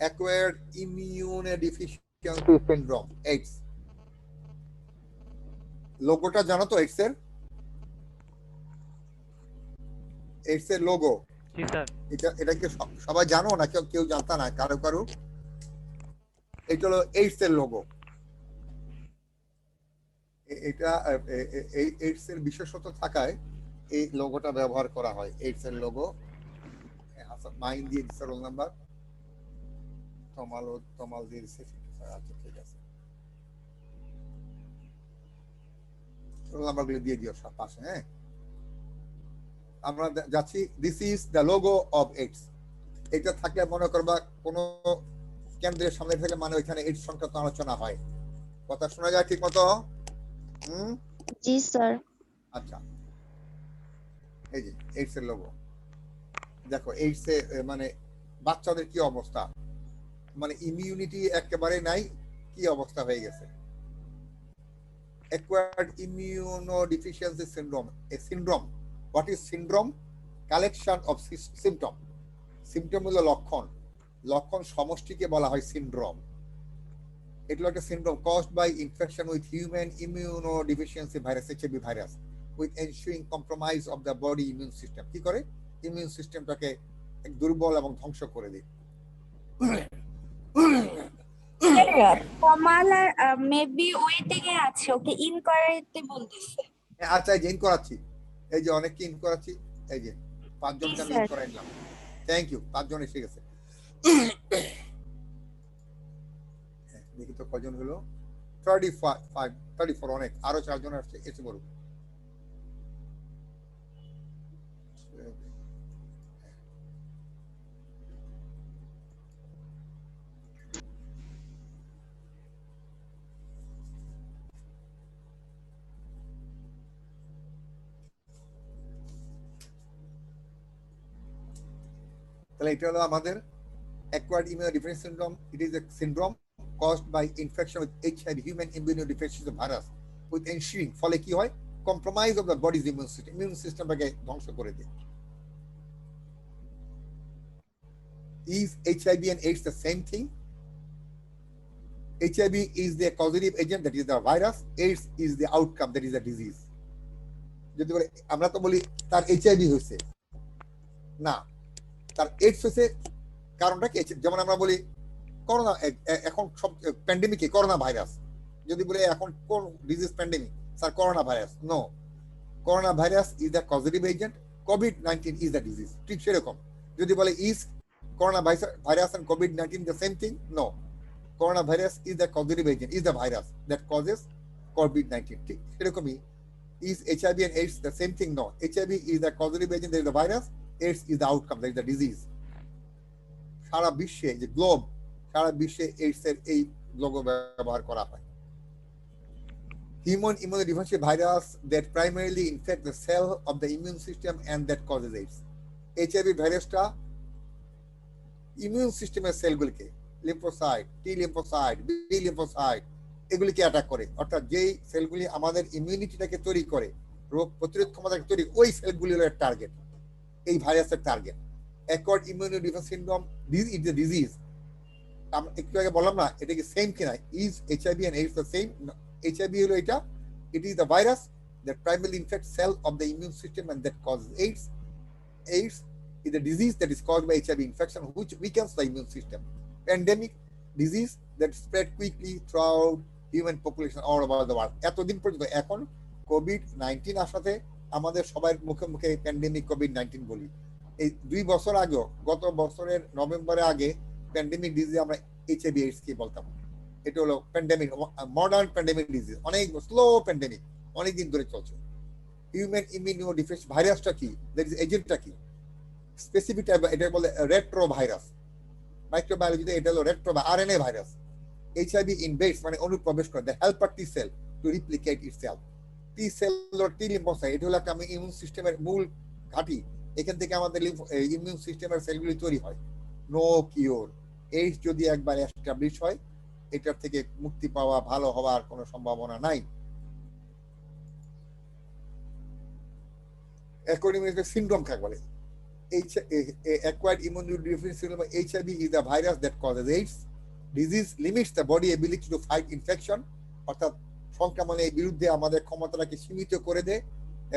acquired immunodeficiency syndrome, AIDS. লোগোটা জানো তো এইডস এর? এইডস এর লোগো জি স্যার। এটা কি সবাই জানো না কেউ জানতা না কারো কারো? এটা হলো এইডস এর লোগো। এটা এইডস এর বিশেষত্ব থাকায় এই লোগোটা ব্যবহার করা হয়, এইডস এর লোগো। মাইন দিয়ে দিচ্ছে রোল নাম্বার, তমাল দিয়ে দিচ্ছে। আচ্ছা ঠিক আছে, রোল নাম্বার গুলো দিয়ে দিও সব পাশে। হ্যাঁ, আমরা যাচ্ছি। This is the logo of AIDS. এটা থাকলে মনে করবা কোন কেন্দ্রের সামনে থেকে মানে ওইখানে এইডস সংক্রান্ত আলোচনা হয়। কথা শোনা যায় ঠিক মতো? জি স্যার। আচ্ছা, এই যে এইডস এর লোগো দেখো। এইডস এ মানে বাচ্চাদের কি অবস্থা, মানে ইমিউনিটি একেবারে নাই, কি অবস্থা হয়ে গেছে। acquired immunodeficiency syndrome, a syndrome. What is syndrome? Collection of symptom. Symptom হলো লক্ষণ, লক্ষণ সমষ্টিকে বলা হয় সিনড্রোম। এটা হলো একটা syndrome caused by infection with human immunodeficiency virus, HIV virus, with ensuing compromise of the body immune system. কি করে? ইমিউন সিস্টেমটাকে দুর্বল এবং ধ্বংস করে দেয়। কমাল আর মেবি ওয়েটিং এ আছে, ওকে ইন করাইতে বলতেছে। আচ্ছা, এই যে ইন করাচ্ছি, এই যে অনেককে ইন করাচ্ছি, এই যে 5 জনকে আমি ইন করাইলাম। থ্যাংক ইউ, 5 জন এসে গেছে। দেখি তো কজন হলো। 34, অনেক। আরো 4 জন আসছে, এসে বলুন। তাহলে এটা হলো আমাদের acquired immunodeficiency syndrome. It is a syndrome caused by infection with HIV, human immunodeficiency virus, with ensuing ফলে কি হয়? Compromise of the body's immune system. Immune systemটাকে ধ্বংস করে দেয়। Is HIV and AIDS the same thing? HIV is the causative agent, that is the virus. AIDS is the outcome, that is the disease. যদি বলে আমরা তো বলি তার HIV হয়েছে, না, তার AIDS হয়েছে। কারণটা কি? যেমন আমরা বলি করোনা, এখন সব প্যান্ডেমিকে করোনা ভাইরাস। যদি বলে এখন কোন disease pandemic, sir corona virus. No, corona virus is the causative agent, কোভিড-19 ইজ দ্য ডিজিজ। ঠিক সেরকম যদি বলে ইজ করোনা ভাইরাস এন্ড কোভিড-19 the same thing? No, corona virus is the causative agent, is the virus that causes কোভিড-19। ঠিক সেরকমই is HIV and AIDS the same thing? No, HIV is the causative agent, there is the virus. AIDS is the outcome, there is the disease. সারা বিশ্বে যে globe, সারা বিশ্বে AIDS এর এই logo ব্যবহার করা হয়। Human immunodeficiency virus that primarily infect the cell of the immune system and that causes AIDS. HIV ভাইরাসটা immune সিস্টেমের সেলগুলিকে, lymphocyte, T lymphocyte, B lymphocyte, এগুলিকে অ্যাটাক করে। অর্থাৎ যেই সেলগুলি আমাদের ইমিউনিটিটাকে তৈরি করে, রোগ প্রতিরোধ ক্ষমতাকে তৈরি, ওই সেলগুলি হলো টার্গেট, এই ভাইরাসের target. acquired immunodeficiency syndrome, this is the disease. একটু আগে বললাম না এটা কি সেম কিনা? Is HIV and AIDS the same? HIV হলো এটা, it is the virus that primarily infects cell of the immune system and that causes AIDS. AIDS is a disease that is caused by HIV infection which weakens the immune system. Pandemic disease that spread quickly throughout human population all over the world. এতদিন পর্যন্ত, এখন COVID-19 আসাতে আমাদের সবার মুখে মুখে pandemic COVID-19 বলি। এই 2 বছর আগে, গত বছরের নভেম্বরের আগে প্যান্ডেমিক ডিজিজ আমরা HIV AIDS কি বলতাম। এটা হলো প্যান্ডেমিক, মডার্ন প্যান্ডেমিক ডিজিজ, অনেক স্লো প্যান্ডেমিক, অনেক দিন ধরে চলছে। হিউম্যান ইমিউনোডিফিসিয়েন্সি ভাইরাসটা কি, দ্যাট ইজ এজেন্টটা কি, স্পেসিফিক টাইপ, এটা বলে রেট্রো ভাইরাস। মাইক্রোবায়োলজিতে এটা হলো রেট্রো বা আরএনএ ভাইরাস। HIV ইনভেডস মানে অনুপ্রবেশ করে the helper T cell to replicate itself. T cell হলো টি লিম্ফোসাইট, এটা হলো একটা ইমিউন সিস্টেমের মূল ঘাঁটি। এখান থেকে আমাদের ইমিউন সিস্টেমের সেলগুলি তৈরি হয়। No cure. এইডস যদি একবার এস্টাবলিশ হয়, এটার থেকে মুক্তি পাওয়া, ভালো হওয়ার কোনো সম্ভাবনা নাই। অ্যাকর্ডিং সিনড্রোম কাকে বলে? acquired immunodeficiency syndrome, HIV is the virus that causes AIDS. Disease limits the body ability to fight infection. অর্থাৎ সংক্রমণের বিরুদ্ধে আমাদের ক্ষমতাটাকে সীমিত করে দেয়.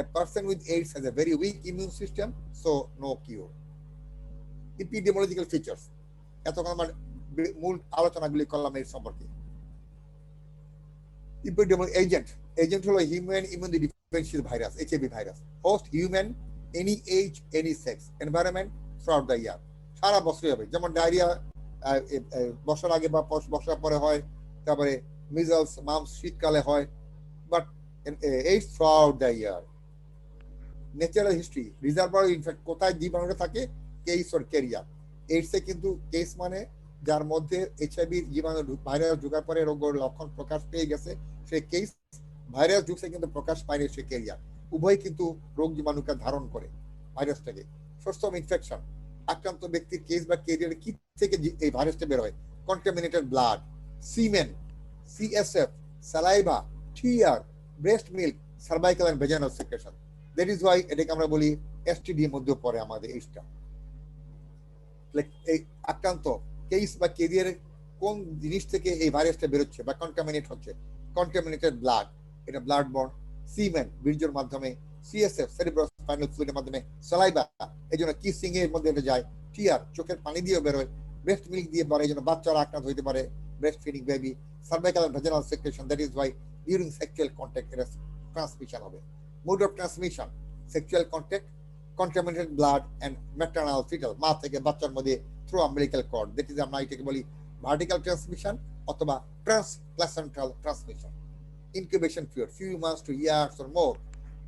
A person with AIDS has a very weak immune system, so no cure. Epidemiological features. এতক্ষণ আমার মূল আলোচনাগুলি করলাম এর সম্পর্কে. Epidemiological agent হলো human immunodeficiency virus, HIV virus. Host human, any age, any sex, environment throughout the year. সারা বছরই হবে, যেমন ডায়রিয়া বছর আগে বা বছর পরে হয়, তারপরে মিজলস মাম্পস শীতকালে হয়, but AIDS throughout the year. Natural history, reservoir infect কোথায় জীবাণুটা থাকে, কেস অর ক্যারিয়ার. এইডসে কিন্তু কেস মানে যার মধ্যে HIV জীবাণু ভাইরাস ঢোকার পরে রোগের লক্ষণ প্রকাশ পেয়ে গেছে সে কেস, ভাইরাস ঢুকছে কিন্তু প্রকাশ পায়নি সে ক্যারিয়ার. উভয় কিন্তু রোগ জীবাণুকে ধারণ করে ভাইরাসটাকে. সোর্স অফ ইনফেকশন, আক্রান্ত ব্যক্তির কেস বা ক্যারিয়ারে কি থেকে এই ভাইরাসটা বের হয়? Contaminated blood, semen, CSF, saliva, tear, breast milk, cervical and vaginal secretion. That is why এটাকে আমরা বলি STD এর মধ্যে পড়ে আমাদের এইটা. এই আক্রান্ত কেস বা ক্যারিয়ারে কোন জিনিস থেকে এই ভাইরাসটা বেরোচ্ছে বা কন্টামিনেট হচ্ছে? কন্টামিনেটেড ব্লাড, এটা ব্লাড বর্ন. সিমেন, বীর্যের মাধ্যমে. CSF, সেরিব্রোস্পাইনাল ফ্লুইডের মাধ্যমে. সালাইভা, এইজন্য কিসিং এর মধ্যে এটা যায়. টিয়ার, চোখের পানি দিয়ে বেরোয়. ব্রেস্ট মিল্ক দিয়ে বাড়ে, এইজন্য বাচ্চারা আক্রান্ত হইতে পারে, breast feeding baby. Cervical and vaginal secretion, that is why during sexual contact এটা ট্রান্সমিশন হবে. Mode of transmission, sexual contact, contaminated blood and maternal fetal, মা থেকে বাচ্চার মধ্যে through umbilical cord, that is আমরা এটাকে বলি ভার্টিক্যাল ট্রান্সমিশন অথবা transplacental transmission. Incubation period few months to years or more,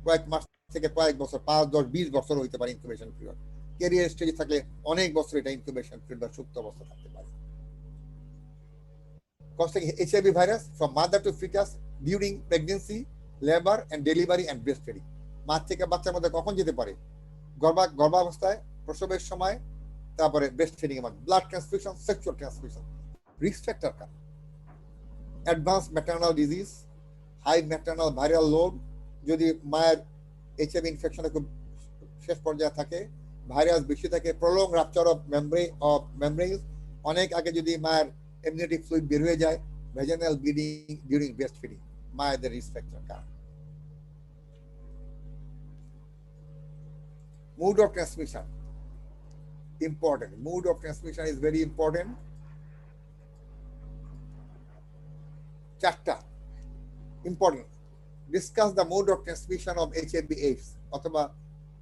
কয়েক মাস থেকে কয়েক বছর, 5, 10, 20 বছর হইতে পারে ইনকিউবেশন পিরিয়ড. ক্যারিয়ার স্টেজে থাকলে অনেক বছর এটা ইনকিউবেশন পিরিয়ড বা সুপ্ত অবস্থা থাকতে পারে. Causing HIV virus from mother to fetus during pregnancy, labor and delivery and breastfeeding. মা থেকে বাচ্চার মধ্যে কখন যেতে পারে? গর্ভাবস্থায়, প্রসবের সময়, তারপরে ব্রেস্টফিডিং এর মধ্যে. Blood transfusion, sexual transmission. Risk factor কার? Advance maternal disease, high maternal viral load, যদি মায়ের HIV ইনফেকশনে খুব শেষ পর্যায়ে থাকে, ভাইরাস বেশি থাকে, প্রলং রাপচার অফ মেমব্রেনস, অনেক আগে যদি মায়ের এমনিটিক ফ্লুইড বের হয়ে যায়, vaginal bleeding during breast feeding, মায়েদের রিস্ক ফ্যাক্টর কার? Mode of transmission, important. Mode of transmission is very important. Chapter important. Discuss the mode of transmission of HIV/AIDS. অথবা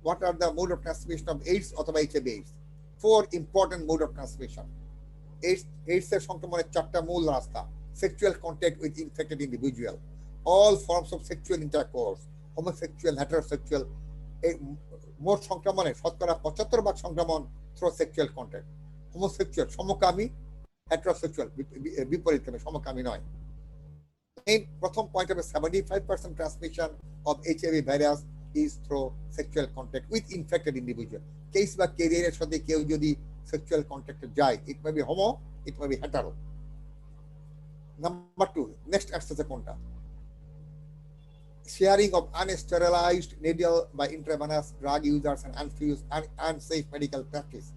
what are the mode of transmission of AIDS অথবা HIV/AIDS? 4 important mode of transmission. AIDS এর সংক্রমণের 4টা মূল রাস্তা. Sexual contact with infected individual, all forms of sexual intercourse, homosexual, heterosexual. মোট সংক্রমণের শতকরা 75% সংক্রমণ থ্রু সেক্সুয়াল কন্ট্যাক্ট. হোমোসেক্সুয়াল সমকামী, হেটারোসেক্সুয়াল বিপরীতকামী, সমকামী নয়. এই প্রথম পয়েন্ট হবে 75% transmission of HIV virus is through sexual contact with infected individual. Case বা ক্যারিয়ারের সাথে কেউ যদি সেক্সুয়াল কন্ট্যাক্টে যায়, it may be homo, it may be hetero. Number 2, next আসছে কোনটা? Sharing of unsterilized needle by intravenous drug users and unsafe medical practice.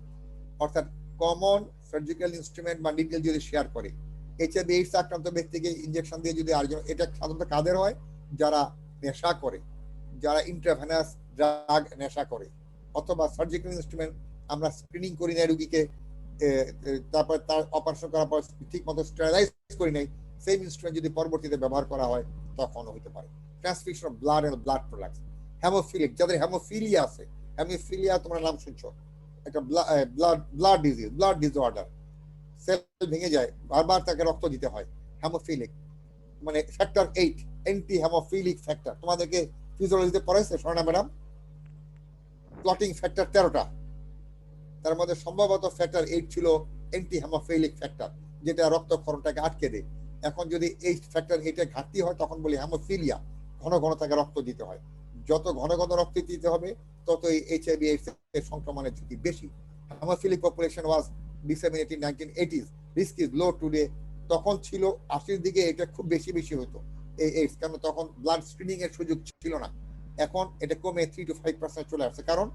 অর্থাৎ কমন সার্জিক্যাল ইনস্ট্রুমেন্ট বা নিডল যদি শেয়ার করে, HIV/AIDS আক্রান্ত ব্যক্তিকে ইনজেকশন দিয়ে যদি আরেকজন, এটা সাধারণত কাদের হয়? যারা নেশা করে, যারা ইন্ট্রাভেনাস ড্রাগ নেশা করে, অথবা সার্জিক্যাল ইনস্ট্রুমেন্ট আমরা স্ক্রিনিং করি না রোগীকে, তারপর তার অপারেশন করার পর ঠিক মতো স্টেরিলাইজ করি নাই, সেম ইনস্ট্রুমেন্ট যদি পরবর্তীতে ব্যবহার করা হয় তখনও হতে পারে. Transmission of blood and blood products. Hemophilic, যাদের হেমোফিলিয়া আছে, হেমোফিলিয়া তোমরা নাম শুনছো, একটা blood disease, blood disorder, cell ভেঙে যায়, বারবার তাকে রক্ত দিতে হয়. হেমোফিলিক মানে ফ্যাক্টর 8, অ্যান্টি হেমোফিলিক ফ্যাক্টর, তোমাদেরকে ফিজিওলজিতে পড়াইছে স্বর্ণা ম্যাডাম, ক্লটিং ফ্যাক্টর 13টা, তার মধ্যে সম্ভবত ফ্যাক্টর 8 ছিল অ্যান্টি হেমোফিলিক ফ্যাক্টর, যেটা রক্তক্ষরণটাকে আটকে দেয়. এখন যদি এই ফ্যাক্টর 8 এর ঘাটতি হয় তখন বলি হেমোফিলিয়া, ঘন ঘন তাকে রক্ত দিতে হয়. যত ঘন ঘন রক্ত দিতে হবে তত এই HIV/AIDS এর সংক্রমণের ঝুঁকি বেশি. Hemophilic population was disseminated in 1980s. Risk is low today. তখন ছিল 80-র দিকে এটা খুব বেশি হতো এই এইডস, কারণ তখন ব্লাড স্ক্রিনিং এর সুযোগ ছিল না. এখন এটা কমে 3 to 5% চলে আসছে, কারণ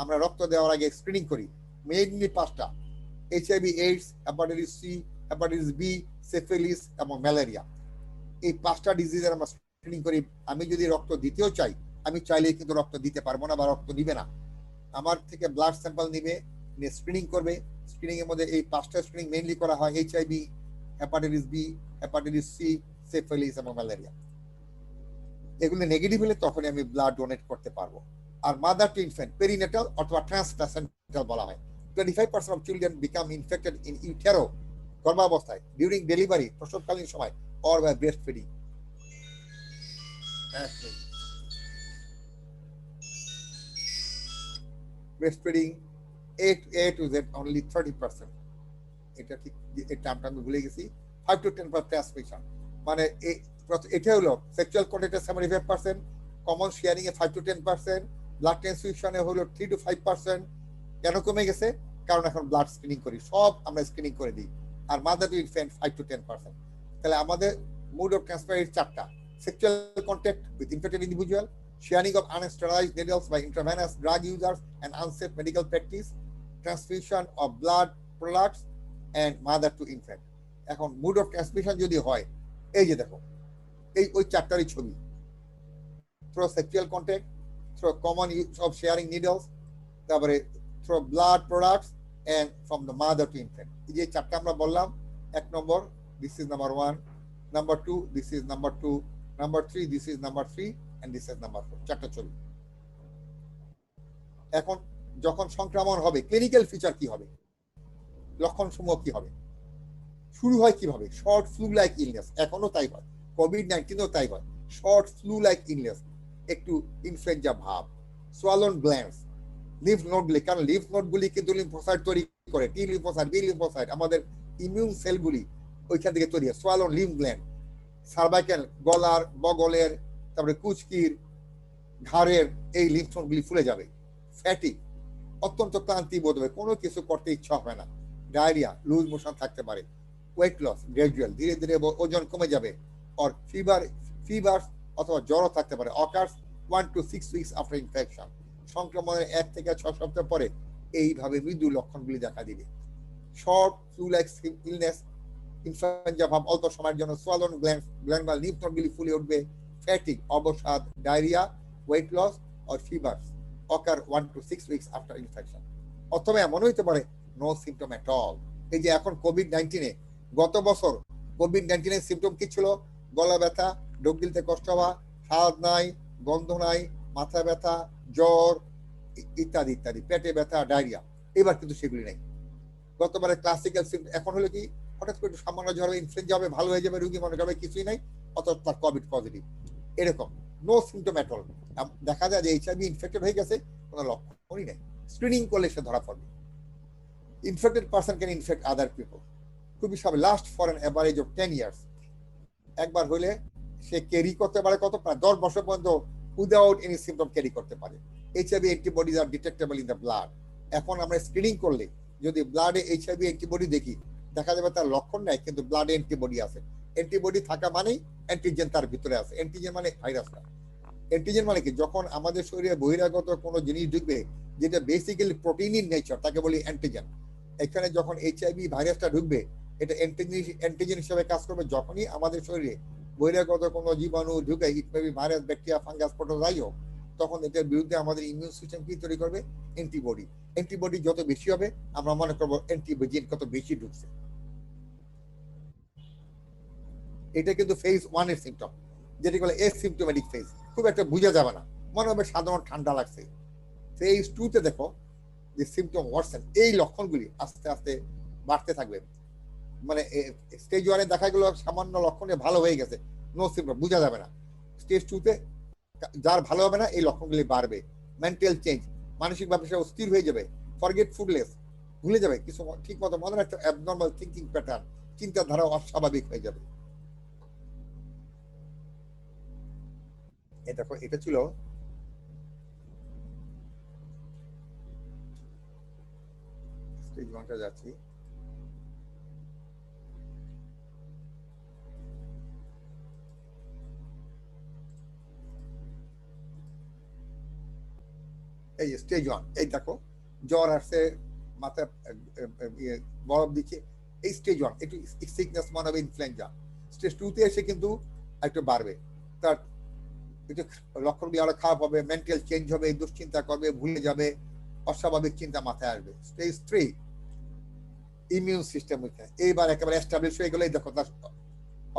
আমরা রক্ত দেওয়ার আগে স্ক্রিনিং করি মেইনলি 5টা: HIV, AIDS, hepatitis C, hepatitis B, syphilis এবং ম্যালেরিয়া। এই 5টা ডিজিজের আমরা স্ক্রিনিং করি। আমি যদি রক্ত দিতেও চাই, আমি চাইলেই কিন্তু রক্ত দিতে পারবো না বা রক্ত নিবে না। আমার থেকে ব্লাড স্যাম্পল নিবে, নিয়ে স্ক্রিনিং করবে। স্ক্রিনিং এর মধ্যে এই 5টা স্ক্রিনিং মেইনলি করা হয়: HIV, hepatitis B, hepatitis C, syphilis এবং ম্যালেরিয়া। এগুলো নেগেটিভ হলে তখনই আমি ব্লাড ডোনেট করতে পারবো। আর মাদার টু ইনফ্যান্ট, পেরিনেটাল অথবা ট্রান্সপ্লাসেন্টাল বলা হয়। 25% of children become infected in utero, গর্ভাবস্থায়, during delivery, প্রসবকালীন সময়, or by breastfeeding. Breastfeeding, A to Z only 30%. এটা ঠিক, এই টার্মটা আমি ভুলে গেছি। 5 to 10% ট্রান্সমিশন, মানে এটা হলো সেক্সুয়াল কন্ট্যাক্টে 75%, কমন শেয়ারিং এ 5 to 10%, ব্লাড ট্রান্সফিউশনে হলো 3 to 5%। কেন কমে গেছে? কারণ এখন ব্লাড স্ক্রিনিং করি, সব আমরা স্ক্রিনিং করে দিই। আর মাদার টু ইনফ্যান্ট 5 to 10%। তাহলে আমাদের মোড অফ ট্রান্সফার 4টা: sexual contact with infected individual, sharing of unsterilized needles by intravenous drug users and unsafe medical practice, transfusion of blood products, and mother to infant. এখন mode of transmission যদি হয়, এই যে দেখো, এই ওই 4টারই ছবি: through sexual contact, through common use of sharing needles, তারপরে through blood products, and from the mother to infant. এই যে 4টা আমরা বললাম, 1 নম্বর, this is number 1, number 2, this is number 2, number 3, this is number 3, and this is number 4। 4টা ছবি। এখন যখন সংক্রমণ হবে, ক্লিনিক্যাল ফিচার কি হবে, লক্ষণ সমূহ কি হবে, শুরু হয় কিভাবে? শর্ট ফ্লু লাইক ইলনেস, এখনো তাই হয়, কোভিড-19ও তাই হয়, শর্ট ফ্লু লাইক ইলনেস, একটু ইনফ্লুয়েঞ্জা ভাব, সোয়ালন গ্ল্যান্ডস, লিম্ফ নোডগুলি, কারণ লিম্ফ নোডগুলি কিন্তু লিম্ফোসাইট তৈরি করে, টি লিম্ফোসাইট, বি লিম্ফোসাইট, আমাদের ইমিউন সেলগুলি ওইখান থেকে তৈরি হয়। সোয়ালন লিম্ফ গ্ল্যান্ড, সার্ভাইকাল, গলার, বগলের, তারপরে কুচকির, ঘাড়ের এই লিম্ফ নোডগুলি ফুলে যাবে। ফ্যাটিক, অত্যন্ত ক্লান্তি বোধ হবে, কোনো কিছু করতে ইচ্ছা হবে না। ডায়রিয়া, লুজ মোশন থাকতে পারে। ওয়েট লস গ্রাজুয়াল, ধীরে ধীরে ওজন কমে যাবে। আর ফিভার অথবা জ্বরও থাকতে পারে। Occurs 1 to 6 weeks after infection, সংক্রমণের 1 থেকে 6 সপ্তাহ পরে এইভাবে মৃদু লক্ষণগুলি দেখা দিবে। Short flu like illness, influenza ভাব অল্প সময়ের জন্য, সোয়ালন গ্ল্যান্ড বা লিম্ফ নোডগুলি ফুলে উঠবে। ফ্যাটিক, অবসাদ, ডায়রিয়া, ওয়েট লস আর fever occur 1 to 6 weeks after infection. অথবা এমন হইতে পারে নো সিমটম এট অল। এই যে এখন কোভিড-19-এ, গত বছর কোভিড-19-এর সিমটম কি ছিল? গলা ব্যথা, ঢোক গিলতে কষ্ট হওয়া, স্বাদ নাই, গন্ধ নাই, মাথা ব্যথা, জ্বর ইত্যাদি ইত্যাদি, পেটে ব্যথা, ডায়রিয়া। এবার কিন্তু সেগুলি নেই। গতবারে ক্লাসিক্যাল সিমটম, এখন হলো কি, হঠাৎ করে সামান্য জ্বর, ইনফ্লুয়েঞ্জা হবে, ভালো হয়ে যাবে, রোগী মনে করবে কিছুই নাই, অথচ তার কোভিড পজিটিভ। এরকম নো সিমটম এট অল। দেখা যায় যে এইচআইভি ইনফেক্টেড হয়ে গেছে, কোনো লক্ষণই নেই। স্ক্রিনিং করলে সে ধরা পড়বে। Infected person can infect other people. খুবই সব last for an average of 10 years। একবার হলে সে ক্যারি করতে পারে কত, প্রায় 10 বছর পর্যন্ত উইদাউট এনি সিমটম ক্যারি করতে পারে। HIV antibodies are detectable in the blood. এখন আমরা স্ক্রিনিং করলে যদি ব্লাডে এইচআইভি অ্যান্টিবডি দেখি, দেখা যাবে তার লক্ষণ নাই, কিন্তু ব্লাডে অ্যান্টিবডি আছে। অ্যান্টিবডি থাকা মানেই অ্যান্টিজেন তার ভিতরে আছে। অ্যান্টিজেন মানে ভাইরাসটা। অ্যান্টিজেন মানে কি? যখন আমাদের শরীরে বহিরাগত কোনো জিনিস ঢুকবে যেটা বেসিক্যালি প্রোটিন ইন নেচার, তাকে বলি অ্যান্টিজেন। এখানে যখন এইচআইভি ভাইরাসটা ঢুকবে, এটা অ্যান্টিজেন হিসেবে কাজ করবে। যখনই আমাদের শরীরে বহিরাগত কোনো জীবাণু ঢুকে, ভাইরাস, ব্যাকটেরিয়া, ফাঙ্গাস, প্রোটোজোয়াই হোক, তখন এটার বিরুদ্ধে আমাদের ইমিউন সিস্টেম কি তৈরি করবে? অ্যান্টিবডি। অ্যান্টিবডি যত বেশি হবে, আমরা মনে করবো অ্যান্টিবডি কত বেশি ঢুকছে। এটা কিন্তু ফেজ 1 এর সিমটম, যেটা বলে এসিমটোমেটিক ফেজ। খুব একটা বোঝা যাবে না, মনে হবে সাধারণ ঠান্ডা লাগছে। ফেজ 2 তে দেখো যে সিমটম ওয়ার্সেন, এই লক্ষণগুলি আস্তে আস্তে বাড়তে থাকবে। মানে স্টেজ 1 এ দেখা গেল সামান্য লক্ষণে ভালো হয়ে গেছে, নো সিমটম, বোঝা যাবে না। স্টেজ 2 তে যার ভালো হবে না, এই লক্ষণগুলি বাড়বে। মেন্টাল চেঞ্জ, মানসিকভাবে সে অস্থির হয়ে যাবে। ফরগেটফুলনেস, ভুলে যাবে কিছু, ঠিক মতো মনে রাখতে। অ্যাবনর্মাল থিঙ্কিং প্যাটার্ন, চিন্তাধারা অস্বাভাবিক হয়ে যাবে। দেখো, এটা ছিল স্টেজ 1টা। যাচ্ছি এই স্টেজ 1, এই দেখো জ্বর আসছে, মাথা বরফ দিচ্ছে, এই স্টেজ 1 একটু সিকনেস মনে হবে ইনফ্লুয়েঞ্জা। স্টেজ 2 তে এসে কিন্তু একটু বাড়বে, তার একটু লক্ষণগুলি আরো খারাপ হবে, মেন্টাল চেঞ্জ হবে, দুশ্চিন্তা করবে, ভুলে যাবে, অস্বাভাবিক চিন্তা মাথায় আসবে। স্টেজ 3 ইমিউন সিস্টেম উইকেন্স, এইবার একেবারে এস্টাবলিশ হয়ে গেলে দেখো তার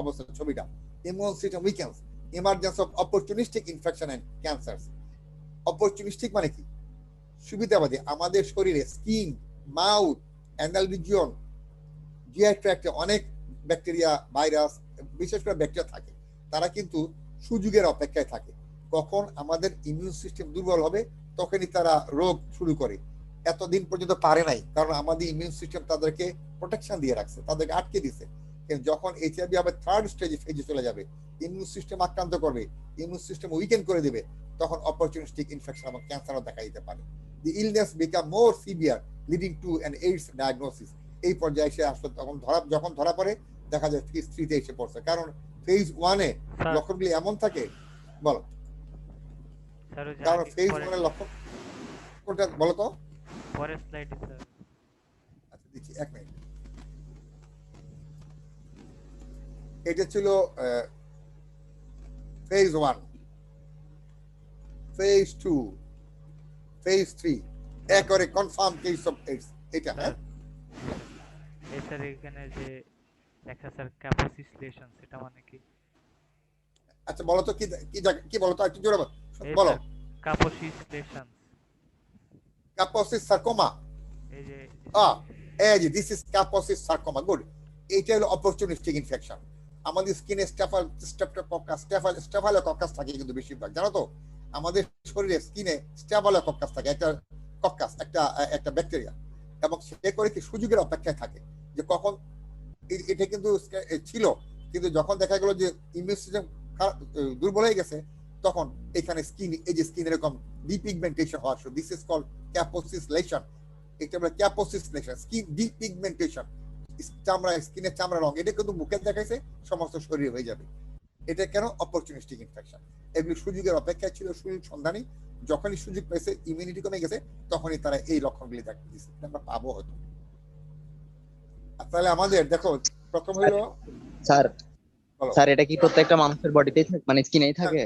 অবস্থা ছবিটা, immune system weakens, emergence of opportunistic infection and cancers. Opportunistic মানে কি? সুবিধাবাদী। আমাদের শরীরে skin, mouth, anal region, GI ট্র্যাক্টে অনেক ব্যাকটেরিয়া, ভাইরাস, বিশেষ করে ব্যাকটেরিয়া থাকে, তারা কিন্তু সুযোগের অপেক্ষায় থাকে। কখন আমাদের ইমিউন সিস্টেম দুর্বল হবে তখনই তারা রোগ শুরু করে। এতদিন পর্যন্ত পারে নাই, কারণ আমাদের ইমিউন সিস্টেম তাদেরকে প্রোটেকশন দিয়ে রাখছে, তাদেরকে আটকে দিছে। কিন্তু যখন এইচআইভি আবার থার্ড স্টেজে ফেজে চলে যাবে, ইমিউন সিস্টেম আক্রান্ত করবে, ইমিউন সিস্টেম উইকেন্ড করে দেবে, তখন অপরচুনিস্টিক ইনফেকশন এবং ক্যান্সারও দেখা দিতে পারে। The illness become more severe leading to an AIDS diagnosis. এই পর্যায়ে এসে আসলে তখন যখন ধরা পড়ে দেখা যায় ফেজ 3 তে এসে পড়ছে, কারণ ফেজ 1 এ লক্ষণগুলি এমন থাকে। বলো, কারণ ফেজ 1 এর লক্ষণ কোনটা বলো তো? পরের স্লাইডে স্যার। আচ্ছা দেখি, এক মিনিট। এটা ছিল ফেজ 1, ফেজ 2, ফেজ 3, একবারে কনফার্ম কেস অফ এইডস। এটা হ্যাঁ, এই স্যার এখানে যে লেখা স্যার ক্যাপোসিলেশন, সেটা মানে কি? আচ্ছা বলো তো কি কি বলো তো একটু জোরে বলো। ক্যাপোসিলেশন, কাপোসিস সার্কোমা। এই যে এই যে দিস ইজ কাপোসিস সার্কোমা। গুড। এইটা হলো অপরচুনিস্টিক ইনফেকশন। আমাদের স্কিনে স্টেফাইলোকক্কাস থাকে কিন্তু বেশিরভাগ, জানো তো? আমাদের শরীরে স্কিনে স্টেফাইলোকক্কাস থাকে, একটা কক্কাস, একটা ব্যাকটেরিয়া, এবং সে করে কি সুযোগের অপেক্ষায় থাকে যে কখন। এটা কিন্তু ছিল, কিন্তু যখন দেখা গেল যে ইমিউন সিস্টেম দুর্বল হয়ে গেছে, তখন এখানে স্কিন, এই যে স্কিন এরকম ডিপিগমেন্টেশন হওয়া শুরু। This is called Kaposi lesion. এটা বলে ক্যাপোসিলেশন, স্কিন ডিপিগমেন্টেশন, চামড়া, স্কিনের চামড়া রং। এটা কিন্তু মুখে দেখাইছে, সমস্ত শরীরে হয়ে যাবে। এটা কেন? Opportunistic infection. এগুলি সুযোগের অপেক্ষায় ছিল, সুযোগ সন্ধানী। যখনই সুযোগ পেয়েছে, ইমিউনিটি কমে গেছে, তখনই তারা এই লক্ষণগুলি দেখা দিচ্ছে। আমরা পাবো হয়তো। তাহলে আমাদের দেখো, প্রথম হলো স্যার এটা কি প্রত্যেকটা মানুষের বডিতেই থাকে, মানে স্কিনেই থাকে?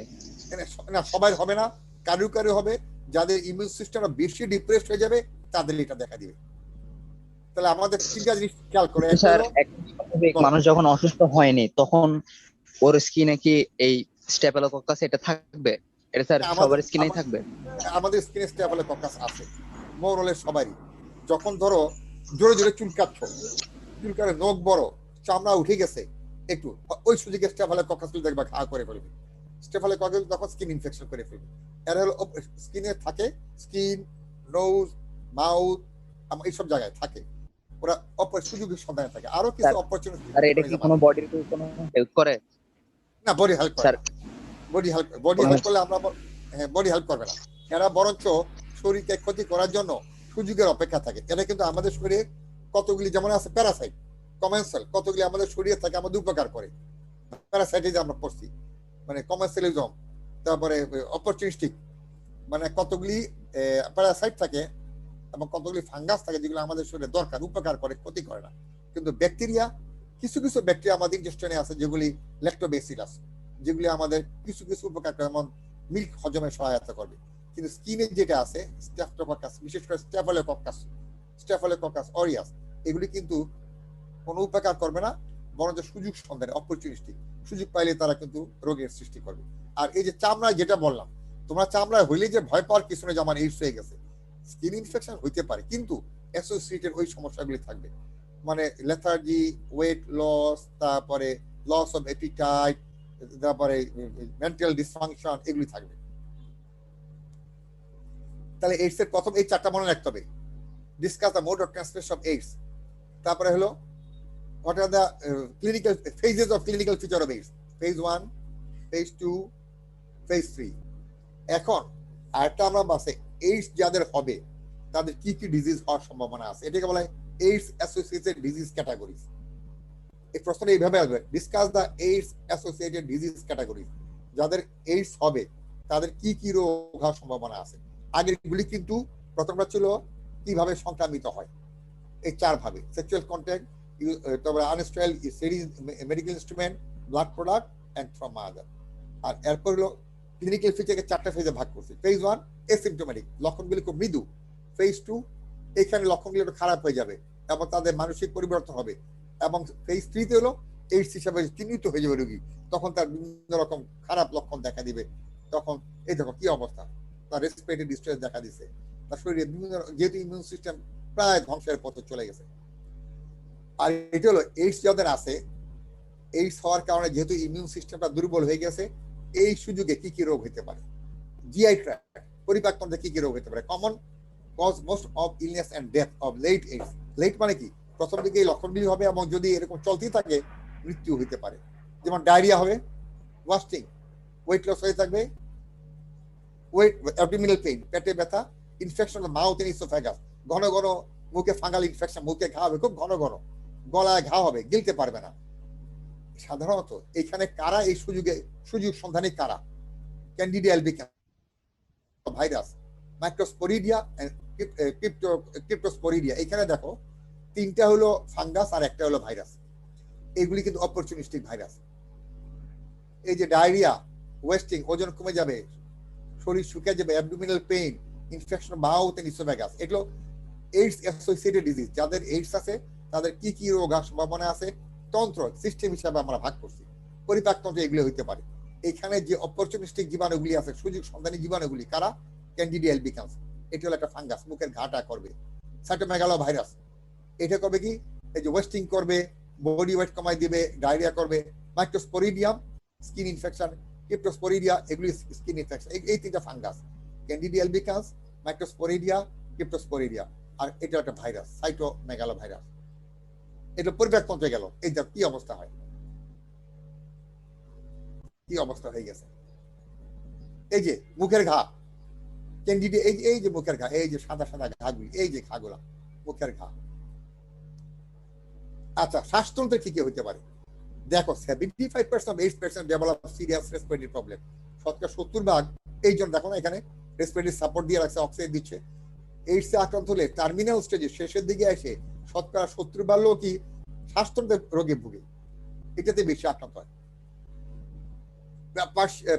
না, সবাই হবে না, কারো হবে। যাদের ইমিউন সিস্টেমটা বেশি ডিপ্রেসড হয়ে যাবে তাদের এটা দেখা দিবে। তাহলে আমাদের তিনটা জিনিস খেয়াল করে। স্যার মানুষ যখন অসুস্থ হয়নি তখন ওর স্কিনে কি এই স্টেফিলোকক্কাস এটা থাকবে? এটা স্যার সবার স্কিনেই থাকবে? আমাদের স্কিনে স্টেফিলোকক্কাস আছে মোরলের সবারই। যখন ধরো জোরে জোরে চুলকারে, নখ বড়, চামড়া উঠে গেছে একটু, ওই সুযোগে স্টেফিলোকক্কাস দেখবা ঘা করে ফেলবে। স্টেফিলোকক্কাস তখন স্কিন ইনফেকশন করে ফেলবে। এর হলো স্কিনে থাকে, স্কিন, নোজ, মাউথ, এইসব জায়গায় থাকে। ওরা সুযোগের সন্ধানে থাকে। আরো কিছু অপরচুনিটি। আর এটা কি কোনো বডির কোনো হেল্প করে? না, বডি হেল্প করে। বডি হেল্প করলে আমরা, হ্যাঁ, বডি হেল্প করবে না। এরা বরঞ্চ শরীরকে ক্ষতি করার জন্য সুযোগের অপেক্ষা থাকে। এটা কিন্তু আমাদের শরীরে কতগুলি, যেমন আছে প্যারাসাইট, কমেন্সাল, কতগুলি আমাদের শরীরে থাকে, আমাদের উপকার করে। প্যারাসাইটিজম আমরা পড়ছি, মানে কমেন্সালিজম, তারপরে অপরচুনিস্টিক, মানে কতগুলি প্যারাসাইট থাকে এবং কতগুলি ফাঙ্গাস থাকে যেগুলো আমাদের শরীরে দরকার, উপকার করে, ক্ষতি করে না। কিন্তু ব্যাকটেরিয়া, কিছু ব্যাকটেরিয়া আমাদের ইন্টেস্টাইনে আছে যেগুলি ল্যাক্টোব্যাসিলাস, যেগুলি আমাদের কিছু উপকার করে, যেমন মিল্ক হজমে সহায়তা করবে। কিন্তু স্কিনে যেটা আছে স্টেফিলোকক্কাস, বিশেষ করে স্টেফিলোকক্কাস অরিয়াস, এগুলি কিন্তু কোনো উপকার করবে না, বরঞ্চ সুযোগ সন্ধানে, অপরচুনিস্টিক, সুযোগ পাইলে তারা কিন্তু রোগের সৃষ্টি করবে। আর এই যে চামড়ায় যেটা বললাম, তোমরা চামড়ায় হইলে যে ভয় পাওয়ার কিছু নেই, আমার এইডস হয়ে গেছে। স্কিন ইনফেকশন হইতে পারে, কিন্তু অ্যাসোসিয়েটেড ওই সমস্যাগুলি থাকবে, মানে লেথার্জি, ওয়েট লস, তারপরে লস অফ অ্যাপিটাইট, তারপরে মেন্টাল ডিসফাংশন, এগুলি থাকবে। তাহলে এইডস এর প্রথম এই চারটা মনে রাখতে হবে। Discuss the mode of transmission of AIDS. তারপরে হলো what are the clinical phases of clinical feature of AIDS? Phase 1, phase 2, phase 3. এখন আরেকটা আমরা বাসে, এইডস যাদের হবে তাদের কি কি ডিজিজ হওয়ার সম্ভাবনা আছে, এটাকে বলা হয় এইডস অ্যাসোসিয়েটেড ডিজিজ ক্যাটাগরিজ। এই প্রশ্নটা এইভাবে আসবে, discuss the AIDS associated disease categories. যাদের এইডস হবে তাদের কি কি রোগ হওয়ার সম্ভাবনা আছে। আগের গুলি কিন্তু প্রথমটা ছিল কিভাবে সংক্রামিত হয়, এই 4 ভাবে: সেক্সুয়াল কন্ট্যাক্ট, তারপরে unsterile syringes medical instrument, blood product and from mother. আর এরপর হলো ক্লিনিক্যাল ফিচারকে 4টা ফেজে ভাগ করছে। ফেজ 1 এসিম্পটোমেটিক, লক্ষণগুলি খুব মৃদু। ফেজ 2 এখানে লক্ষণগুলি একটু খারাপ হয়ে যাবে এবং তাদের মানসিক পরিবর্তন হবে। এবং ফেজ 3 তে হলো এইডস হিসাবে চিহ্নিত হয়ে যাবে রোগী, তখন তার বিভিন্ন রকম খারাপ লক্ষণ দেখা দিবে। তখন এই দেখো কি অবস্থা, তার রেসপিরেটরি ডিস্ট্রেস দেখা দিচ্ছে, তার শরীরে বিভিন্ন, যেহেতু ইমিউন সিস্টেম প্রায় ধ্বংসের পথে চলে গেছে। আর এটা হলো এইডস যাদের আছে, এইডস হওয়ার কারণে যেহেতু ইমিউন সিস্টেমটা দুর্বল হয়ে গেছে, এই সুযোগে কি কি রোগ হতে পারে? জিআই ট্র্যাক্ট, পরিপাকতন্ত্রে কি কি রোগ হতে পারে? Common cause most of illness and death of late AIDS. Late মানে কি? প্রথম দিকে এই লক্ষণগুলি হবে এবং যদি এরকম চলতেই থাকে মৃত্যু হতে পারে। যেমন ডায়রিয়া হবে, ওয়াস্টিং, ওয়েট লস হয়ে থাকবে, ওয়েট অ্যাবডোমিনাল পেইন, পেটে ব্যথা, infection of mouth and oesophagus, ঘন ঘন মুখে ফাঙ্গাল ইনফেকশন, মুখে ঘা হবে খুব ঘন ঘন, গলায় ঘা হবে, গিলতে পারবে না। সাধারণত এখানে কারা এই সুযোগ সন্ধানী কারা? ক্যান্ডিডিয়া অ্যালবিকান্স ভাইরাস, মাইক্রোস্পোরিডিয়া, ক্রিপ্টোস্পোরিডিয়া। এখানে দেখো 3টা হলো ফাঙ্গাস আর 1টা হলো ভাইরাস। এগুলি কিন্তু অপরচুনিস্টিক ভাইরাস। এই যে ডায়রিয়া, ওয়েস্টিং, ওজন কমে যাবে, শরীর শুকিয়ে যাবে, abdominal pain, infection of mouth and oesophagus, এগুলো এইডস অ্যাসোসিয়েটেড ডিজিজ। যাদের এইডস আছে তাদের কি কি রোগ হওয়ার সম্ভাবনা আছে তন্ত্র সিস্টেম হিসাবে আমরা ভাগ করছি। পরিপাকতন্ত্র এগুলো হইতে পারে। এখানে যে অপরচুনিস্টিক জীবাণুগুলি আছে, সুযোগ সন্ধানী জীবাণুগুলি কারা? ক্যান্ডিডিয়া অ্যালবিকান্স, এটা হলো একটা ফাঙ্গাস, মুখের ঘাটা করবে। সাইটোমেগালো ভাইরাস, এটা করবে কি? এই যে ওয়েস্টিং করবে, বডি ওয়েট কমাই দিবে, ডায়রিয়া করবে। মাইক্রোস্পোরিডিয়াম, স্কিন ইনফেকশন, ক্রিপ্টোস্পোরিডিয়া, এগুলি স্কিন ইনফেকশন। এই 3টা ফাঙ্গাস, ক্যান্ডিডিয়া অ্যালবিকান্স, মাইক্রোস্পোরিডিয়া, ক্রিপ্টোস্পোরিডিয়া, আর এটা একটা ভাইরাস, সাইটোমেগালো ভাইরাস। এটা পরিপাকতন্ত্রে গেল, এই কি অবস্থা হয়, কি অবস্থা হয়ে গেছে। এই যে মুখের ঘা, ক্যান্ডিডিয়া, এই যে মুখের ঘা, এই যে সাদা সাদা ঘাগুলি, এই যে ঘাগুলা মুখের ঘা। আচ্ছা, শ্বাসতন্ত্রে কি কি হতে পারে? দেখো 75% of AIDS patients develop serious respiratory problem। 70% এই জন্য দেখো না এখানে রেসপিরেটরি সাপোর্ট দিয়ে রাখছে, অক্সিজেন দিচ্ছে। এইডস এ আক্রান্ত হলে টার্মিনাল স্টেজে শেষের দিকে এসে 70% লোক কি শ্বাসতন্ত্রের রোগে ভুগে, এটাতে বেশি আক্রান্ত হয়।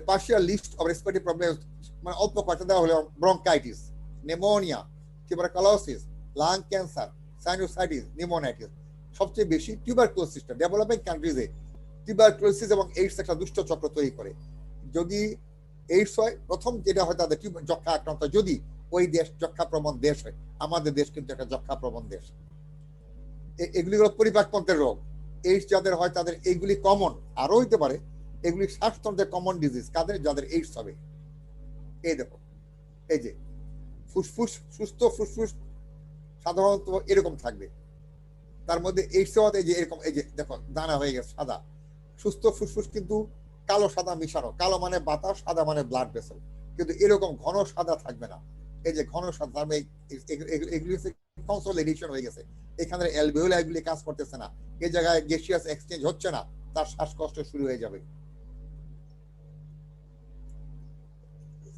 Partial list of respiratory problem, মানে অল্প কয়েকটা দেওয়া হলো: bronchitis, pneumonia, tuberculosis, lung cancer, sinusitis, pneumonitis. সবচেয়ে বেশি টিউবারকুলোসিস, ডেভেলপিং কান্ট্রিজে টিউবারকুলোসিস এবং এইডস একটা দুষ্ট চক্র তৈরি করে। যদি এইডস হয়, প্রথম যেটা হয় তাদের যক্ষা আক্রান্ত, যদি ওই দেশ যক্ষা প্রবণ দেশ হয়। আমাদের দেশ কিন্তু একটা যক্ষা প্রবণ দেশ। এগুলি হলো পরিপাকতন্ত্রের রোগ। এইডস যাদের হয় তাদের এইগুলি কমন, আরো হইতে পারে। এগুলি শ্বাসতন্ত্রের কমন ডিজিজ কাদের? যাদের এইডস হবে। এই দেখো, এই যে ফুসফুস, সুস্থ ফুসফুস সাধারণত এরকম থাকবে, তার মধ্যে এইডস হওয়াতে যে এরকম, এই যে দেখো দানা হয়ে গেছে সাদা। সুস্থ ফুসফুস কিন্তু কালো সাদা মিশানো, কালো মানে বাতাস, সাদা মানে ব্লাড ভেসেল, কিন্তু এরকম ঘন সাদা থাকবে না। এই যে ঘন সাদা, এগুলি কনসোলিডেশন হয়ে গেছে, এখানে অ্যালভিওলা এগুলি কাজ করতেছে না, এই জায়গায় গ্যাসিয়াস এক্সচেঞ্জ হচ্ছে না, তার শ্বাসকষ্ট শুরু হয়ে যাবে।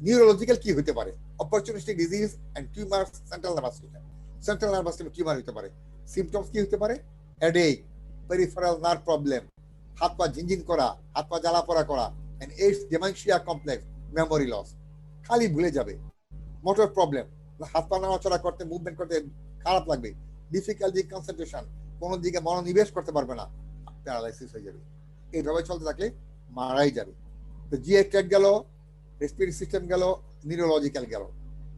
নিউরোলজিক্যাল কি হতে পারে? Opportunistic disease and tumour, central nervous system. Central nervous system tumour হতে পারে। সিমটমস কি হতে পারে? হেডেক, পেরিফেরাল নার্ভ প্রবলেম, হাত পা ঝিনঝিন করা, হাত পা জ্বালা পোড়া করা, and AIDS dementia complex, memory loss, খালি ভুলে যাবে। মোটর প্রবলেম, হাত পা নাড়াচড়া করতে, মুভমেন্ট করতে খারাপ লাগবে। ডিফিকাল্টি কনসেন্ট্রেশন, কোনো দিকে মনোনিবেশ করতে পারবে না, প্যারালাইসিস হয়ে যাবে। এইভাবে চলতে থাকলে মারাই যাবে। তো জিআই ট্র্যাক্ট গেল, রেসপিরেটরি সিস্টেম গেল, নিউরোলজিক্যাল গেল।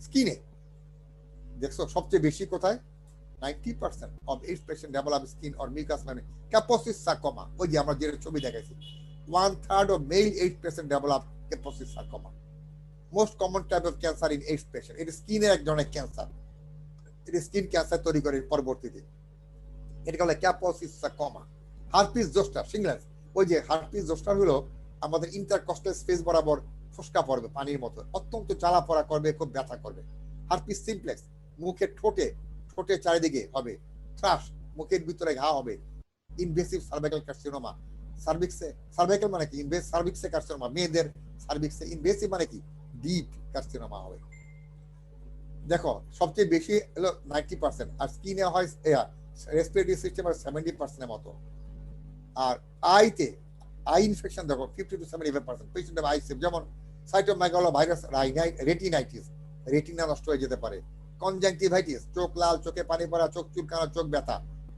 স্কিনে দেখছো সবচেয়ে বেশি কোথায়? 90% of AIDS patients develop skin or mucous membrane Kaposis sarcoma। ওই যে আমরা যে ছবি দেখাইছি, 1/3 of male AIDS patients develop Kaposis sarcoma। Most common type of cancer in AIDS patient, এটা স্কিনের এক ধরনের ক্যান্সার, এটা স্কিন ক্যান্সার তৈরি করে পরবর্তীতে, এটাকে বলে Kaposis sarcoma। হার্পিস জোস্টার, শিংলেন্স, ওই যে হার্পিস জোস্টার হলো আমাদের ইন্টারকস্টাল স্পেস বরাবর ফোসকা পড়বে পানির মতো, অত্যন্ত জ্বালা পোড়া করবে, খুব ব্যথা করবে। হার্পিস সিমপ্লেক্স, মুখের ঠোঁটের চারিদিকে হবে। থ্রাশ, মুখের ভিতরে ঘা হবে। ইনভেসিভ সার্ভাইকাল কার্সিনোমা, সার্ভাইকাল মানে কি? সার্ভিক্সে কার্সিনোমা, মেয়েদের সার্ভিক্সে। ইনভেসিভ মানে কি? ডিপ কার্সিনোমা হবে। দেখো সবচেয়ে বেশি হলো 90%, আর স্কিনে হয় রেসপিরেটরি সিস্টেমের 70% মতো। আর আইতে আই ইনফেকশন দেখো 50 to 75% পেশেন্ট আই, যেমন সাইটোমেগালো ভাইরাস, রেটিনাইটিস, রেটিনা নষ্ট হয়ে যেতে পারে, কনজাংটিভাইটিস চোখ লাল, চোখে পানি পড়া, চোখ চুলকানো, চোখ ব্যথা,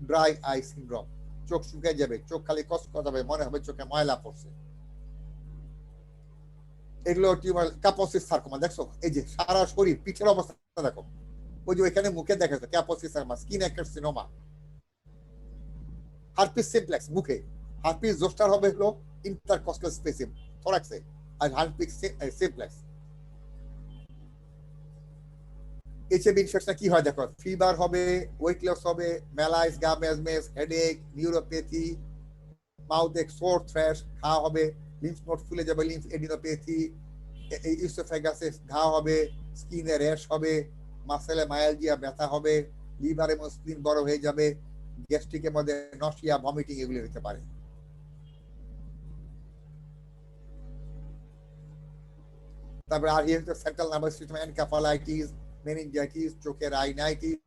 ড্রাই আই সিনড্রোম চোখ শুকিয়ে যাবে, চোখ খালি কচকচ হবে, মনে হবে চোখে ময়লা পড়ছে। এগুলো টিউমার। ক্যাপোসিস সার্কোমা দেখছো, এই যে সারা শরীর পিঠের অবস্থা দেখো, ওই যে ওইখানে মুখে দেখা যাচ্ছে Kaposi's sarcoma, skin carcinoma. Herpes simplex মুখে, হারপিস জোস্টার হবে হলো ইন্টারকস্টাল স্পেসিম থোরাক্সে, আর হারপিস সিমপ্লেক্স। এইচআইভি ইনফেকশন কি হয় দেখো, ফিভার হবে, ওয়েট লস হবে, ম্যালাইস, গা ম্যাজমেস, হেডেক, নিউরোপ্যাথি, মাউথ সোর থ্রেশ, ঘা হবে, লিম্ফ নোড ফুলে যাবে, লিম্ফ এডিনোপ্যাথি, ইউসোফেগাসে ঘা হবে, স্কিনে র্যাশ হবে, মাসেলে মায়ালজিয়া ব্যথা হবে, লিভার এবং স্প্লিন বড় হয়ে যাবে, গ্যাস্ট্রিকের মধ্যে নশিয়া, ভমিটিং এগুলি হতে পারে। তারপরে আর central nervous system encephalitis, meningitis, চোখের রাইনাইটিস,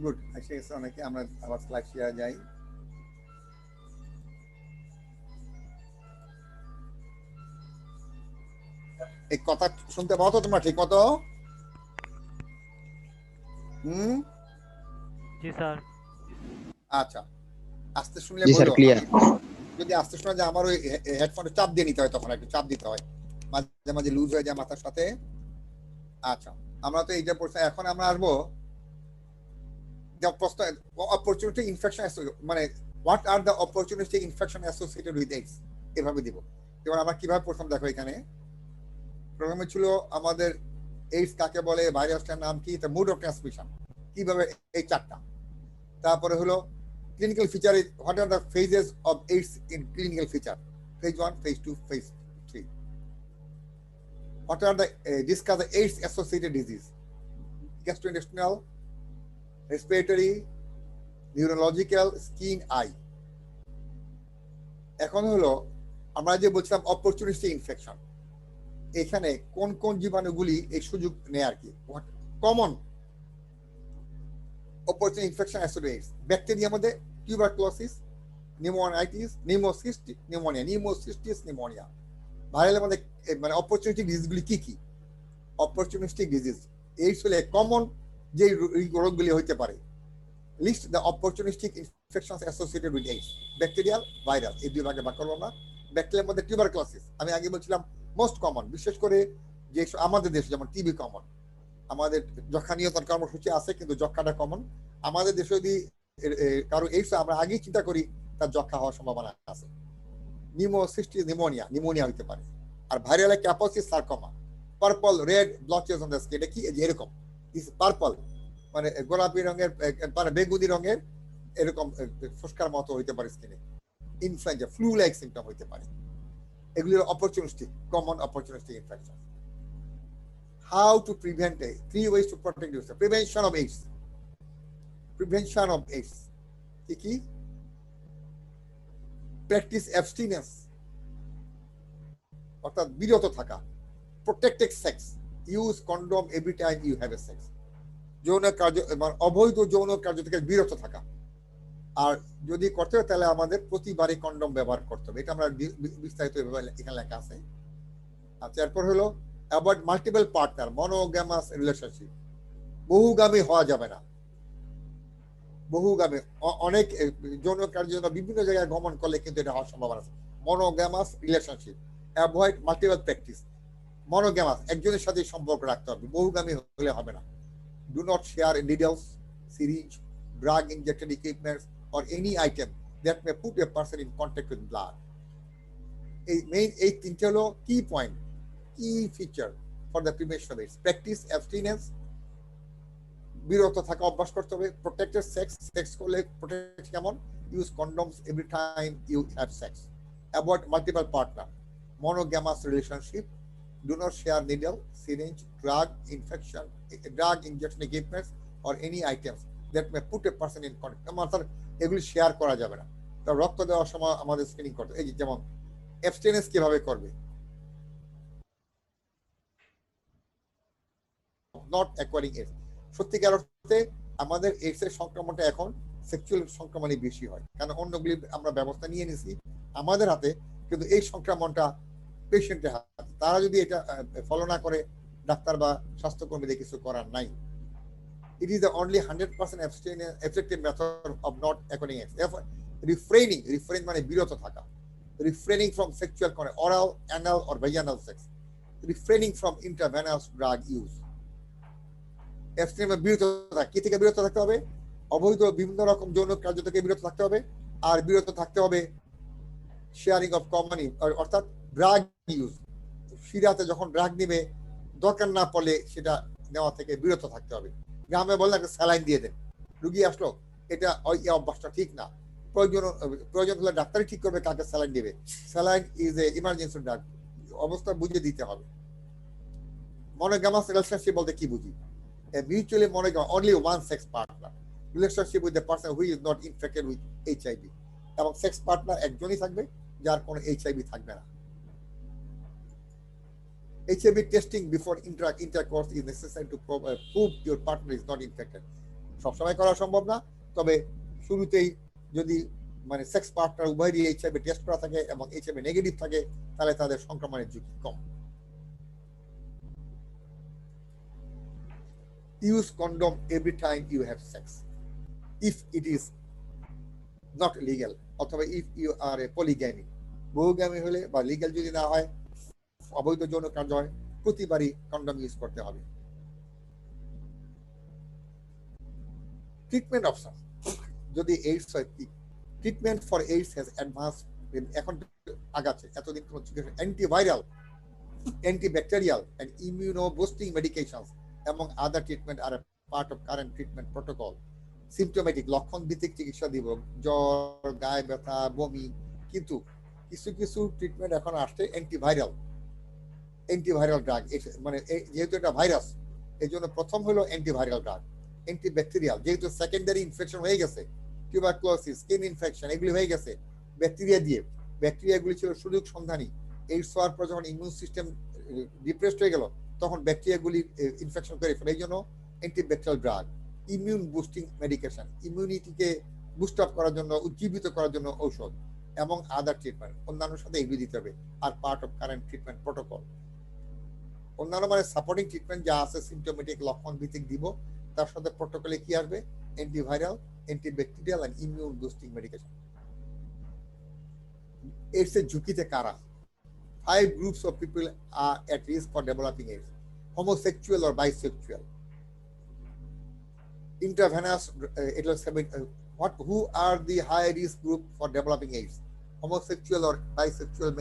গুড, এসে গেছে অনেকে। আমরা আবার স্লাইড শেয়ার যাই। এই কথা শুনতে পাও তো তোমরা ঠিক মতো? হুম, জি স্যার। আচ্ছা, আস্তে শুনলে জি স্যার, বলো। ক্লিয়ার। যদি আস্তে শোনা যায় আমার ওই হেডফোনে চাপ দিয়ে নিতে হয়, তখন একটু চাপ দিতে হয়, মাঝে মাঝে লুজ হয়ে যায় মাথার সাথে। আচ্ছা, আমরা তো এইটা পড়ছি। এখন আমরা আসবো অপরচুনিটি ইনফেকশন, মানে what are the opportunity infection associated with AIDS, এভাবে দিব। যেমন আমরা কিভাবে প্রথম দেখো এখানে প্রোগ্রামে ছিল আমাদের এইডস কাকে বলে, ভাইরাসটার নাম কি, দ্য মোড অফ ট্রান্সমিশন, কিভাবে, এই চারটা। তারপরে হলো clinical feature, what are the phases of AIDS in clinical feature, phase 1, phase 2, phase 3. What are the discuss the AIDS associated disease? Gastrointestinal, respiratory, neurological, skin, eye. এখন হলো আমরা যে বলছিলাম অপরচুনিস্টিক ইনফেকশন, এখানে কোন কোন জীবাণুগুলি এই সুযোগ নেয় আর কি, কমন অপরচুনিটি ইনফেকশন অ্যাসোসিয়েটেড ব্যাকটেরিয়ার মধ্যে টিউবারকুলোসিস, নিউমোনাইটিস, নিউমোসিস্টিস নিউমোনিয়া। ভাইরালের মধ্যে মানে অপরচুনিস্টিক ডিজিজগুলি কি কি? অপরচুনিস্টিক ডিজিজ, এইডস হলে কমন যে রোগগুলি হইতে পারে। List the opportunistic infections associated with AIDS, bacterial, viral, এই দুই ভাগে ভাগ করবো আমরা। ব্যাকটেরিয়ার মধ্যে টিউবারকুলোসিস, আমি আগে বলছিলাম মোস্ট কমন, বিশেষ করে যে আমাদের দেশে যেমন টিবি কমন, আমাদের যক্ষা নিয়ন্ত্রণ কর্মসূচি আছে কিন্তু যক্ষাটা কমন। আমাদের দেশে যদি কারো এইডস আমরা আগেই চিন্তা করি, তার যক্ষা হওয়ার সম্ভাবনা আছে। নিউমোসিস্টিস নিউমোনিয়া হইতে পারে। আর viral Kaposi's sarcoma, purple red blotches on the skin, এটা কি এরকম পার্পল মানে গোলাপি রঙের, মানে বেগুনি রঙের এরকম ফুসকার মতো হইতে পারে স্কিনে। ইনফ্লুয়েঞ্জা, ফ্লু লাইক সিমটম হইতে পারে। এগুলি opportunistic, common opportunistic infection. How to prevent it? 3 ways to protect yourself. Prevention of AIDS. Prevention of AIDS. কি? Practice abstinence. অর্থাৎ বিরত থাকা। Protected sex. Use condom every time you have a sex. যৌন কার্য, মানে অবৈধ যৌন কার্য থেকে বিরত থাকা। আর যদি করতে হয় তাহলে আমাদের প্রতিবারই কন্ডম ব্যবহার করতে হবে। এটা আমরা বিস্তারিত এখানে লেখা আছে। আচ্ছা, এরপর হলো avoid multiple partner, monogamous relationship. বহুগামী হওয়া যাবে না। বহুগামী অনেক যৌন কার্যের জন্য বিভিন্ন জায়গায় গমন করলে কিন্তু এটা হওয়ার সম্ভাবনা আছে। Monogamous relationship, avoid multiple practice. Monogamous, একজনের সাথে সম্পর্ক রাখতে হবে, বহুগামী হলে হবে না। Do not share needles, syringe, drug injection equipments or any item that may put a person in contact with blood. এই তিনটে হলো কি পয়েন্ট, কি feature for the prevention of AIDS. Practice abstinence, বিরত থাকা অভ্যাস করতে হবে। প্রোটেক্টেড সেক্স, সেক্স করলে প্রোটেক্ট কেমন, use condoms every time you have sex. Avoid multiple partner, monogamous relationship, do not share needle, syringe, drug injection equipments or any items that may put a person in contact। এগুলি share করা যাবে না। তার রক্ত দেওয়ার সময় আমাদের screening করতে, এই যেমন অ্যাবস্টেনেন্স কিভাবে করবে, নট অ্যাকোয়ারিং এইডস। সত্যিকার অর্থে আমাদের এইডস এর সংক্রমণটা এখন সেক্সুয়াল সংক্রমণই বেশি হয়, কারণ অন্যগুলি আমরা ব্যবস্থা নিয়ে নিছি আমাদের হাতে, কিন্তু এই সংক্রমণটা পেশেন্টের হাতে। তারা যদি এটা ফলো না করে, ডাক্তার বা স্বাস্থ্যকর্মীদের কিছু করার নাই। It is the only 100% effective method of not acquiring AIDS. Therefore, refrain মানে বিরত থাকা, refraining from sexual contact, oral, anal or vaginal sex, refraining from intravenous drug use. বিরত থাকা, কি থেকে বিরত থাকতে হবে? অবৈধ বিভিন্ন রকম যৌন কার্য থেকে বিরত থাকতে হবে। আর বিরত থাকতে হবে শেয়ারিং অফ কমন, অর্থাৎ ড্রাগ ইউজ। সিরাতে যখন ড্রাগ নিবে, দরকার না পড়লে সেটা নেওয়া থেকে বিরত থাকতে হবে। গ্রামে বললে একটা স্যালাইন দিয়ে দেন, রুগী আসলো, এটা ওই অভ্যাসটা ঠিক না। প্রয়োজন হলে ডাক্তারই ঠিক করবে কাকে স্যালাইন দিবে। Saline is a emergency drug, অবস্থা বুঝে দিতে হবে। মনোগ্যামাস রিলেশনশিপ বলতে কি বুঝি? Mutually monogam, only one sex partner, relationship with the person who is not infected with HIV, এবং সেক্স পার্টনার একজনই থাকবে যার কোনো HIV থাকবে না। HIV testing before intercourse is necessary to prove your partner is not infected. সবসময় করা সম্ভব না, তবে শুরুতেই যদি মানে সেক্স পার্টনার উভয়েরই এইচআইভি টেস্ট করা থাকে এবং এইচআইভি নেগেটিভ থাকে, তাহলে তাদের সংক্রমণের ঝুঁকি কম। Use condom every time you have sex if it is not legal, অথবা if you are a polygamy, বহুগামী হলে বা লিগ্যাল যদি না হয়, অবৈধ যৌন কার্য হয়, প্রতিবারই কন্ডম ইউজ করতে হবে। ট্রিটমেন্ট অপশন, যদি এইডস হয়, treatment for AIDS has advance, এখন আগাচ্ছে, এতদিন কোনো antiviral, antibacterial and immuno boosting medications এবং other treatment are part of current treatment protocol. Symptomatic, লক্ষণ ভিত্তিক চিকিৎসা দিব, জ্বর, গায়ে ব্যথা, বমি, কিন্তু কিছু কিছু ট্রিটমেন্ট এখন আসছে অ্যান্টিভাইরাল ড্রাগ, মানে যেহেতু এটা ভাইরাস, এই জন্য প্রথম হলো অ্যান্টিভাইরাল ড্রাগ। অ্যান্টিব্যাকটেরিয়াল, যেহেতু সেকেন্ডারি ইনফেকশন হয়ে গেছে, টিউবারকুলোসিস, স্কিন ইনফেকশন এগুলি হয়ে গেছে ব্যাকটেরিয়া দিয়ে, ব্যাকটেরিয়াগুলি ছিল সুযোগ সন্ধানী। এইডস হওয়ার পর যখন ইমিউন সিস্টেম ডিপ্রেসড হয়ে গেল, তখন ব্যাকটেরিয়াগুলি ইনফেকশন করে ফেলে, এই জন্য antibacterial drug. Immune boosting medication, ইমিউনিটিকে বুস্ট আপ করার জন্য, উজ্জীবিত করার জন্য ঔষধ, এবং আদার ট্রিটমেন্ট, অন্যান্য সাথে এগুলি দিতে হবে, are part of current treatment protocol. অন্যান্য মানে সাপোর্টিং ট্রিটমেন্ট যা আছে সিমটোমেটিক লক্ষণ ভিত্তিক দিব, তার সাথে প্রোটোকলে কি আসবে, antiviral, antibacterial and immune boosting medication. AIDS এর ঝুঁকিতে কারা? 5 groups of people are at risk for developing AIDS: homosexual or bisexual, intravenous, who are the high risk group for developing AIDS? Homosexual or bisexual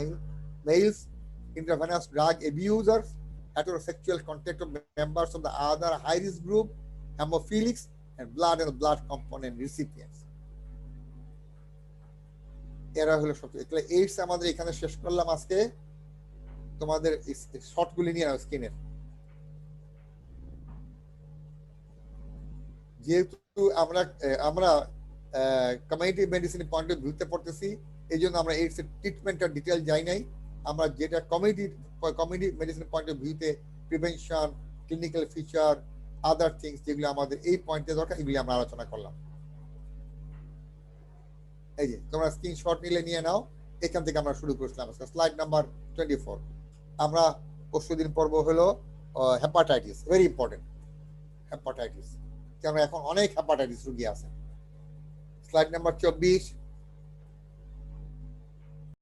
males, intravenous drug abusers, heterosexual contact of members of the other high risk group, hemophilics, and blood component recipients. এরা হলো সব। তাহলে AIDS আমাদের এখানে শেষ করলাম আজকে। তোমাদের শর্টগুলি নিয়ে নাও স্ক্রিনের। যেহেতু আমরা কমিউনিটি মেডিসিন পয়েন্ট অফ ভিউতে পড়তেছি, এই জন্য আমরা এইডস এর ট্রিটমেন্টের ডিটেল যাই নাই। আমরা যেটা কমিউনিটি মেডিসিন পয়েন্ট অফ ভিউতে prevention, clinical feature, other things যেগুলো আমাদের এই পয়েন্টে দরকার, এগুলি আমরা আলোচনা করলাম। এই যে তোমরা স্ক্রিনশট নিয়ে নাও, এখান থেকে আমরা শুরু করছিলাম। Slide number 24। আমরা পরশুদিন পর্ব হলো হেপাটাইটিস, ভেরি ইম্পর্টেন্ট হেপাটাইটিস, কারণ এখন অনেক হেপাটাইটিস রোগী আছে। Slide number 24।